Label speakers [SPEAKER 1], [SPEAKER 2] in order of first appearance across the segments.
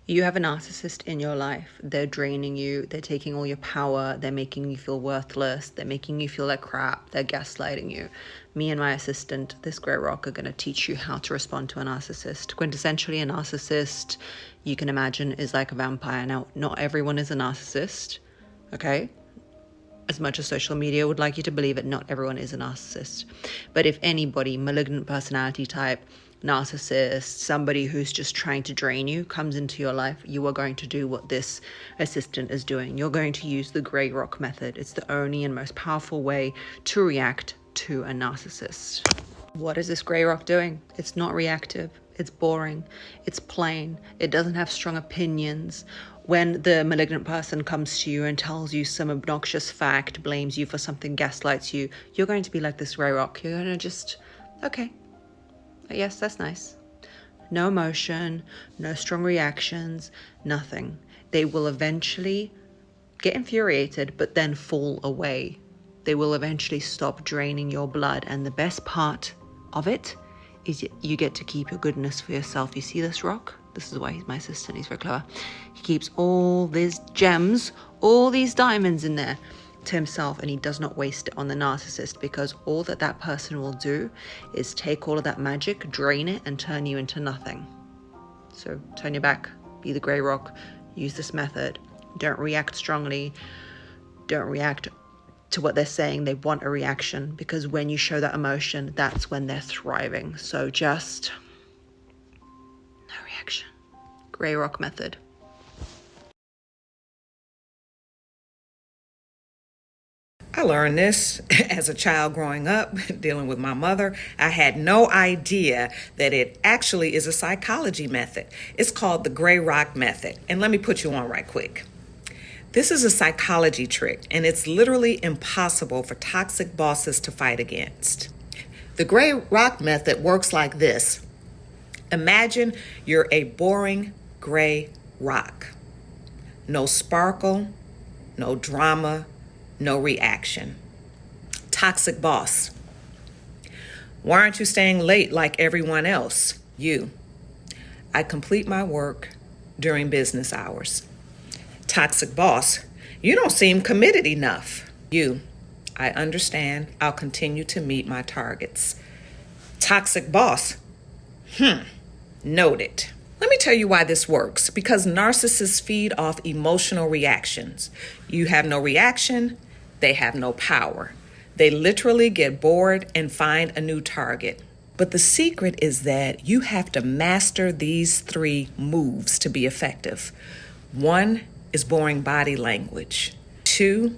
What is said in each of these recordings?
[SPEAKER 1] You have a narcissist in your life. They're draining you. They're taking all your power. They're making you feel worthless. They're making you feel like crap. They're gaslighting you. Me and my assistant, this grey rock, are going to teach you how to respond to a narcissist. Quintessentially, a narcissist, you can imagine, is like a vampire. Now, not everyone is a narcissist, okay? As much as social media would like you to believe it, not everyone is a narcissist. But if anybody, malignant personality type, narcissist, somebody who's just trying to drain you, comes into your life, you are going to do what this assistant is doing. You're going to use the grey rock method. It's the only and most powerful way to react to a narcissist. What is this grey rock doing? It's not reactive. It's boring. It's plain. It doesn't have strong opinions. When the malignant person comes to you and tells you some obnoxious fact, blames you for something, gaslights you, you're going to be like this grey rock. You're going to just, okay, yes, that's nice. No emotion, no strong reactions, nothing. They will eventually get infuriated, but then fall away. They will eventually stop draining your blood. And the best part of it is you get to keep your goodness for yourself. You see this rock? This is why he's my assistant. He's very clever. He keeps all these gems, all these diamonds in there to himself, and he does not waste it on the narcissist, because all that person will do is take all of that magic, drain it, and turn you into nothing. So turn your back, be the grey rock, use this method. Don't react strongly. Don't react to what they're saying. They want a reaction, because when you show that emotion, that's when they're thriving. So just no reaction. Grey rock method.
[SPEAKER 2] I learned this as a child growing up, dealing with my mother. I had no idea that it actually is a psychology method. It's called the Grey Rock method. And let me put you on right quick. This is a psychology trick, and it's literally impossible for toxic bosses to fight against. The Grey Rock method works like this. Imagine you're a boring gray rock. No sparkle, no drama, no reaction. Toxic boss. Why aren't you staying late like everyone else? You. I complete my work during business hours. Toxic boss. You don't seem committed enough. You. I understand. I'll continue to meet my targets. Toxic boss. Noted. Let me tell you why this works. Because narcissists feed off emotional reactions. You have no reaction, they have no power. They literally get bored and find a new target. But the secret is that you have to master these 3 moves to be effective. 1 is boring body language. 2,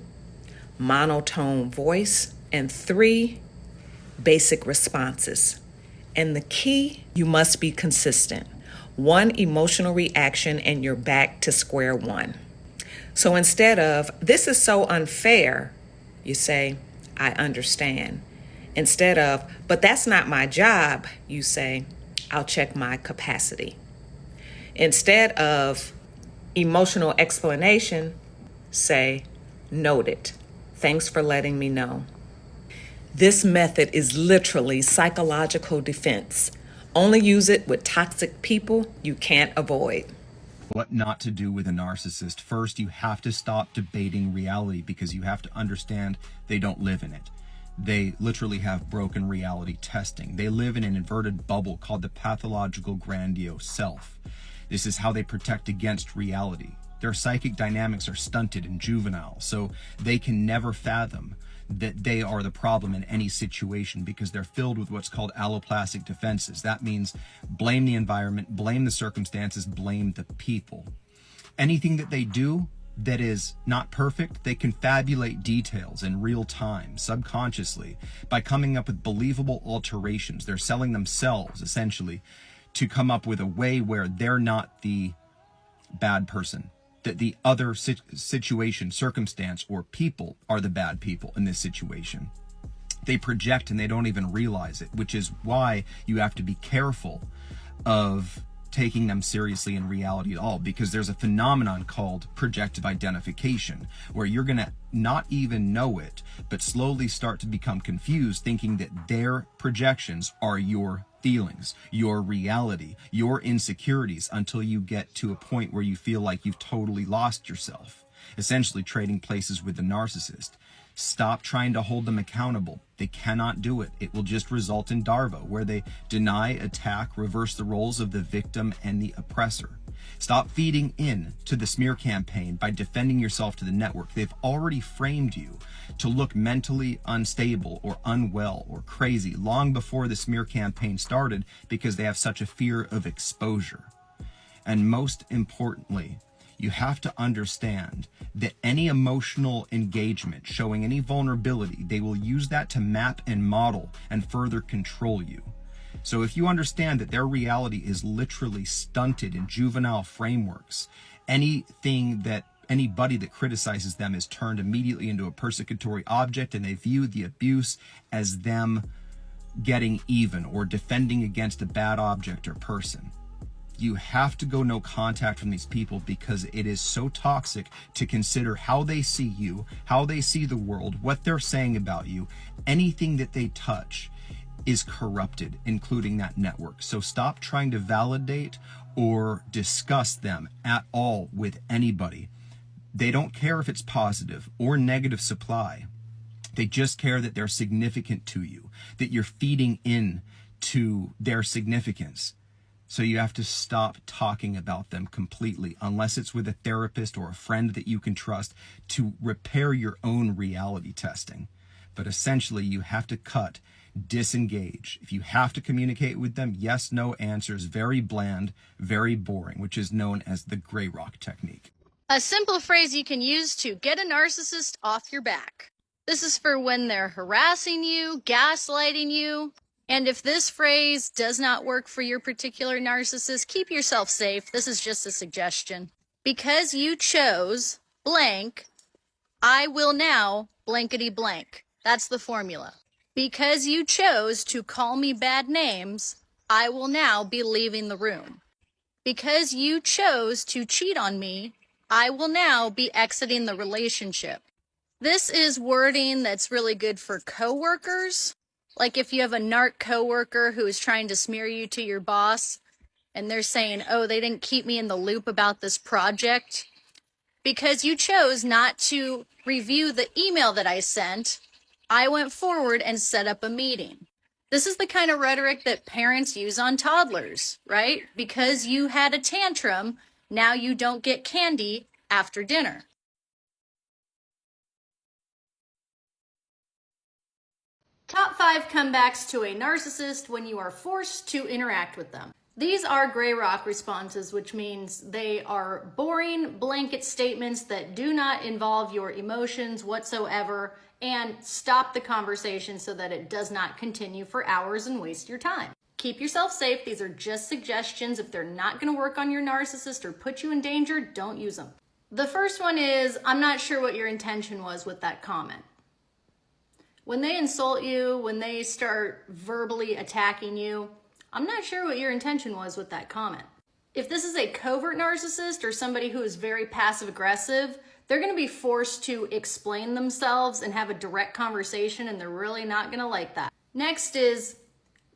[SPEAKER 2] monotone voice. And 3, basic responses. And the key, you must be consistent. 1 emotional reaction and you're back to square one. So instead of, this is so unfair, you say, I understand. Instead of, but that's not my job, you say, I'll check my capacity. Instead of emotional explanation, say, noted. Thanks for letting me know. This method is literally psychological defense. Only use it with toxic people you can't avoid.
[SPEAKER 3] What not to do with a narcissist. First, you have to stop debating reality, because you have to understand they don't live in it. They literally have broken reality testing. They live in an inverted bubble called the pathological grandiose self. This is how they protect against reality. Their psychic dynamics are stunted and juvenile, so they can never fathom that they are the problem in any situation, because they're filled with what's called alloplastic defenses. That means blame the environment, blame the circumstances, blame the people. Anything that they do that is not perfect, they confabulate details in real time, subconsciously, by coming up with believable alterations. They're selling themselves, essentially, to come up with a way where they're not the bad person, that the other situation, circumstance, or people are the bad people in this situation. They project and they don't even realize it, which is why you have to be careful of taking them seriously in reality at all, because there's a phenomenon called projective identification, where you're going to not even know it, but slowly start to become confused, thinking that their projections are your feelings, your reality, your insecurities until you get to a point where you feel like you've totally lost yourself, essentially trading places with the narcissist. Stop trying to hold them accountable. They cannot do it. It will just result in Darvo, where they deny, attack, reverse the roles of the victim and the oppressor. Stop feeding in to the smear campaign by defending yourself to the network. They've already framed you to look mentally unstable or unwell or crazy long before the smear campaign started, because they have such a fear of exposure. And most importantly, you have to understand that any emotional engagement showing any vulnerability, they will use that to map and model and further control you. So if you understand that their reality is literally stunted in juvenile frameworks, anybody that criticizes them is turned immediately into a persecutory object, and they view the abuse as them getting even or defending against a bad object or person. You have to go no contact from these people, because it is so toxic to consider how they see you, how they see the world, what they're saying about you. Anything that they touch is corrupted, including that network. So stop trying to validate or discuss them at all with anybody. They don't care if it's positive or negative supply. They just care that they're significant to you, that you're feeding in to their significance. So you have to stop talking about them completely, unless it's with a therapist or a friend that you can trust, to repair your own reality testing. But essentially, you have to cut, disengage. If you have to communicate with them, yes, no answers, very bland, very boring, which is known as the gray rock technique.
[SPEAKER 4] A simple phrase you can use to get a narcissist off your back. This is for when they're harassing you, gaslighting you. And if this phrase does not work for your particular narcissist, keep yourself safe. This is just a suggestion. Because you chose blank, I will now blankety blank. That's the formula. Because you chose to call me bad names, I will now be leaving the room. Because you chose to cheat on me, I will now be exiting the relationship. This is wording that's really good for coworkers. Like if you have a narc coworker who is trying to smear you to your boss, and they're saying, oh, they didn't keep me in the loop about this project. Because you chose not to review the email that I sent, I went forward and set up a meeting. This is the kind of rhetoric that parents use on toddlers, right? Because you had a tantrum, now you don't get candy after dinner. Top 5 comebacks to a narcissist when you are forced to interact with them. These are gray rock responses, which means they are boring blanket statements that do not involve your emotions whatsoever and stop the conversation so that it does not continue for hours and waste your time. Keep yourself safe. These are just suggestions. If they're not going to work on your narcissist or put you in danger, don't use them. The first one is, I'm not sure what your intention was with that comment. When they insult you, when they start verbally attacking you, I'm not sure what your intention was with that comment. If this is a covert narcissist or somebody who is very passive aggressive, they're going to be forced to explain themselves and have a direct conversation, and they're really not going to like that. Next is,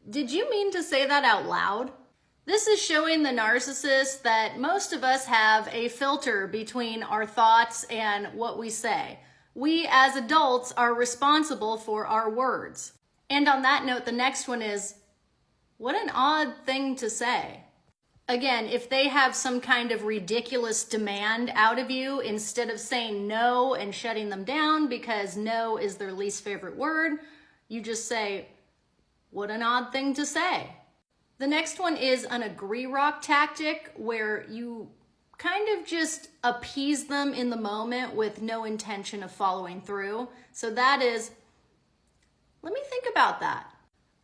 [SPEAKER 4] did you mean to say that out loud? This is showing the narcissist that most of us have a filter between our thoughts and what we say. We as adults are responsible for our words. And on that note, the next one is, what an odd thing to say. Again, if they have some kind of ridiculous demand out of you, instead of saying no and shutting them down because no is their least favorite word, you just say, what an odd thing to say. The next one is an agree rock tactic, where you kind of just appease them in the moment with no intention of following through. So that is, let me think about that.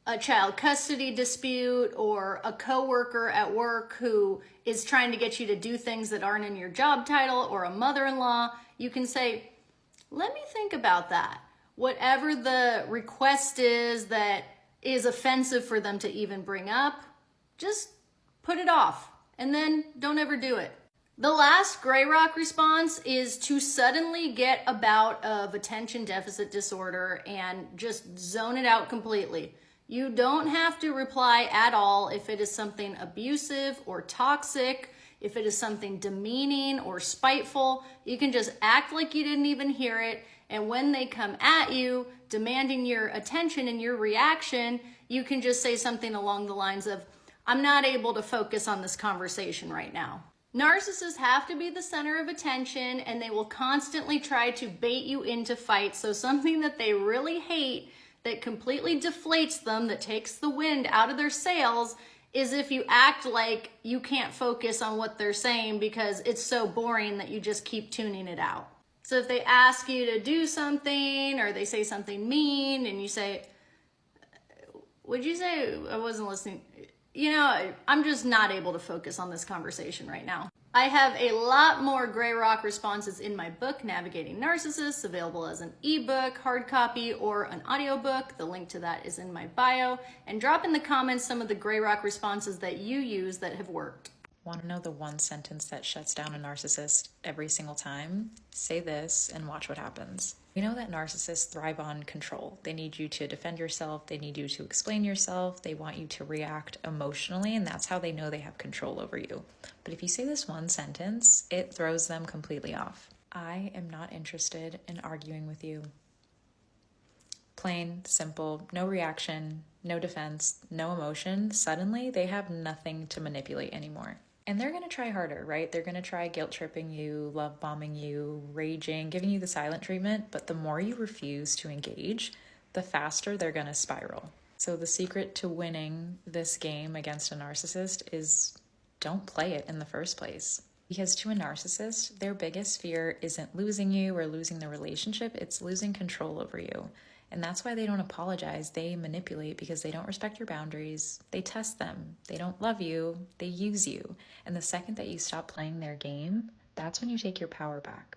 [SPEAKER 4] A child custody dispute, or a coworker at work who is trying to get you to do things that aren't in your job title, or a mother-in-law, you can say, let me think about that. Whatever the request is that is offensive for them to even bring up, just put it off and then don't ever do it. The last gray rock response is to suddenly get a bout of attention deficit disorder and just zone it out completely. You don't have to reply at all if it is something abusive or toxic, if it is something demeaning or spiteful. You can just act like you didn't even hear it. And when they come at you, demanding your attention and your reaction, you can just say something along the lines of, I'm not able to focus on this conversation right now. Narcissists have to be the center of attention, and they will constantly try to bait you into fights. So something that they really hate, that completely deflates them, that takes the wind out of their sails, is if you act like you can't focus on what they're saying because it's so boring that you just keep tuning it out. So if they ask you to do something, or they say something mean, and you say, would you say, I wasn't listening, you know, I'm just not able to focus on this conversation right now. I have a lot more gray rock responses in my book, Navigating Narcissists, available as an ebook, hard copy, or an audiobook. The link to that is in my bio. And drop in the comments some of the gray rock responses that you use that have worked.
[SPEAKER 5] Want to know the one sentence that shuts down a narcissist every single time? Say this and watch what happens. We know that narcissists thrive on control. They need you to defend yourself. They need you to explain yourself. They want you to react emotionally, and that's how they know they have control over you. But if you say this one sentence, it throws them completely off. I am not interested in arguing with you. Plain, simple, no reaction, no defense, no emotion. Suddenly, they have nothing to manipulate anymore. And they're going to try harder, right? They're going to try guilt tripping you, love bombing you, raging, giving you the silent treatment. But the more you refuse to engage, the faster they're going to spiral. So the secret to winning this game against a narcissist is don't play it in the first place. Because to a narcissist, their biggest fear isn't losing you or losing the relationship, it's losing control over you. And that's why they don't apologize. They manipulate because they don't respect your boundaries. They test them. They don't love you. They use you. And the second that you stop playing their game, that's when you take your power back.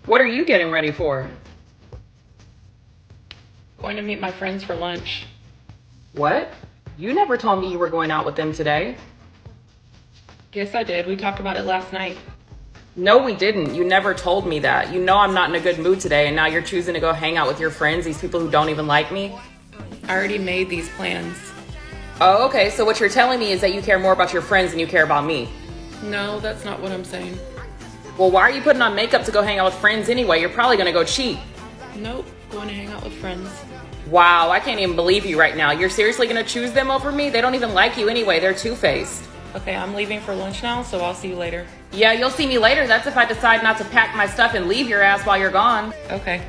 [SPEAKER 6] What are you getting ready for? Going to meet my friends for lunch. What? You never told me you were going out with them today. Yes, I did. We talked about it last night. No, we didn't. You never told me that. You know I'm not in a good mood today, and now you're choosing to go hang out with your friends, these people who don't even like me? I already made these plans. Oh, okay. So what you're telling me is that you care more about your friends than you care about me. No, that's not what I'm saying. Well, why are you putting on makeup to go hang out with friends anyway? You're probably going to go cheat. Nope. Going to hang out with friends. Wow, I can't even believe you right now. You're seriously going to choose them over me? They don't even like you anyway. They're two-faced. Okay, I'm leaving for lunch now, so I'll see you later. Yeah, you'll see me later. That's if I decide not to pack my stuff and leave your ass while you're gone. Okay.